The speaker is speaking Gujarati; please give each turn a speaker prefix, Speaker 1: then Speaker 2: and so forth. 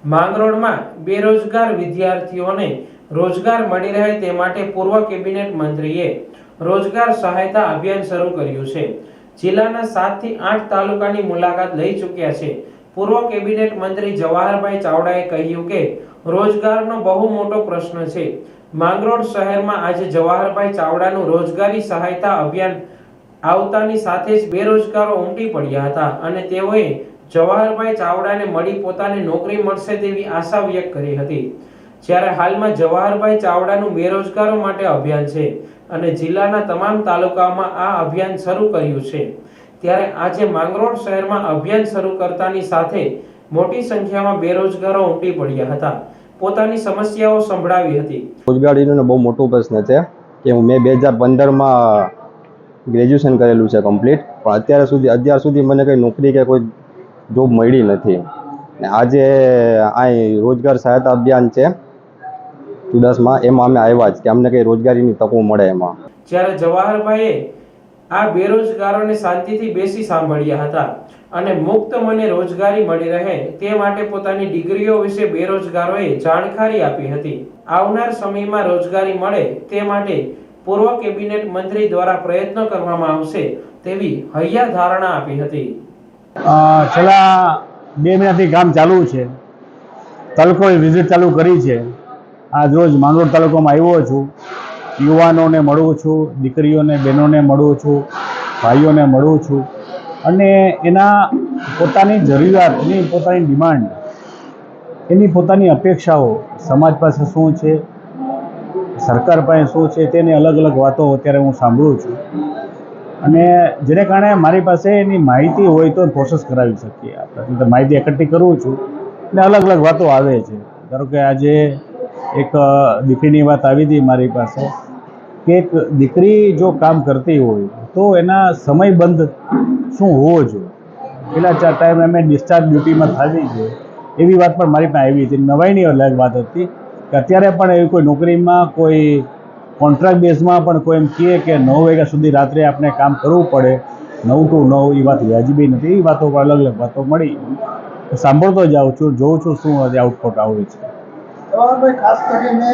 Speaker 1: માંગરોળમાં બેરોજગાર વિદ્યાર્થીઓને રોજગાર મળી રહે તે માટે પૂર્વ કેબિનેટ મંત્રીએ રોજગાર સહાયતા અભિયાન શરૂ કર્યું છે। જિલ્લાના 7 થી 8 તાલુકાની મુલાકાત લઈ ચૂક્યા છે। પૂર્વ કેબિનેટ મંત્રી જવાહરભાઈ ચાવડાએ કહ્યું કે રોજગારનો બહુ મોટો પ્રશ્ન છે। માંગરોળ શહેરમાં આજે જવાહરભાઈ ચાવડાનું રોજગારી સહાયતા અભિયાન આવતાની સાથે જ બેરોજગારો ઉમટી પડ્યા હતા અને તેઓએ જવાહરભાઈ ચાવડાને મળી પોતાને નોકરી મળશે તેવી આશા વ્યક્ત કરી હતી। જ્યારે હાલમાં જવાહરભાઈ ચાવડાનું બેરોજગારો માટે અભિયાન છે અને જિલ્લાના તમામ તાલુકાઓમાં આ અભિયાન શરૂ કર્યું છે, ત્યારે આજે માંગરોળ શહેરમાં અભિયાન શરૂ કરતાની સાથે મોટી સંખ્યામાં બેરોજગારો ઉમટી પડ્યા હતા, પોતાની સમસ્યાઓ સંભળાવી હતી।
Speaker 2: રોજગારીનો બહુ મોટો પ્રશ્ન છે કે મેં 2015માં ગ્રેજ્યુએશન કરેલું છે કમ્પ્લીટ, પણ અત્યાર સુધી મને કંઈ નોકરી કે કોઈ જોબ મળી નથી। આજે આ રોજગાર સહાયતા અભિયાન છે ચુડાસમાં, એમાં અમે આવ્યા છે કે અમને કંઈ રોજગારીની તકો મળે એમાં।
Speaker 1: જ્યારે જવાહરભાઈએ આ બેરોજગારોને શાંતિથી બેસી સાંભળ્યા હતા અને મુક્ત મને રોજગારી મળી રહે તે માટે પોતાની ડિગ્રીઓ વિશે બેરોજગારોએ જાણકારી આપી હતી। આવનાર સમયમાં રોજગારી મળે તે માટે પૂર્વ કેબિનેટ મંત્રી દ્વારા પ્રયત્ન કરવામાં આવશે તેવી હૈયા ધારણા આપી હતી।
Speaker 3: છેલ્લા 2 મહિનાથી કામ ચાલુ છે, તાલુકોએ વિઝિટ ચાલુ કરી છે। આજ રોજ માંગરોળ તાલુકામાં આવ્યો છું, યુવાનોને મળું છું, દીકરીઓને બહેનોને મળું છું, ભાઈઓને મળું છું અને એના પોતાની જરૂરિયાત, એની પોતાની ડિમાન્ડ, એની પોતાની અપેક્ષાઓ સમાજ પાસે શું છે, સરકાર પાસે શું છે, તેની અલગ અલગ વાતો અત્યારે હું સાંભળું છું અને જેને કારણે મારી પાસે એની માહિતી હોય તો પ્રોસેસ કરાવી શકીએ આપણે। માહિતી એકઠી કરું છું અને અલગ અલગ વાતો આવે છે। ધારો કે આજે એક દીકરીની વાત આવી હતી મારી પાસે કે એક દીકરી જો કામ કરતી હોય તો એના સમયબંધ શું હોવો જોઈએ, પેલા ટાઈમ એમ ડિસ્ચાર્જ ડ્યુટીમાં થવી જોઈએ એવી વાત પણ મારી પાસે આવી હતી। નવાઈની અલગ વાત હતી કે અત્યારે પણ એવી કોઈ નોકરીમાં કોઈ કોન્ટ્રાક્ટ બેઝમાં પણ કોઈ એમ કહે કે 9 વાગ્યા સુધી રાત્રે આપણે કામ કરવું પડે, 9 to 9, એ વાત વ્યાજબી નથી। એ વાતો પર અલગ અલગ વાતો મળી, સાંભળતો જાઉં છું, જોઉં છું શું આઉટપુટ આવે છે।
Speaker 4: ખાસ કરીને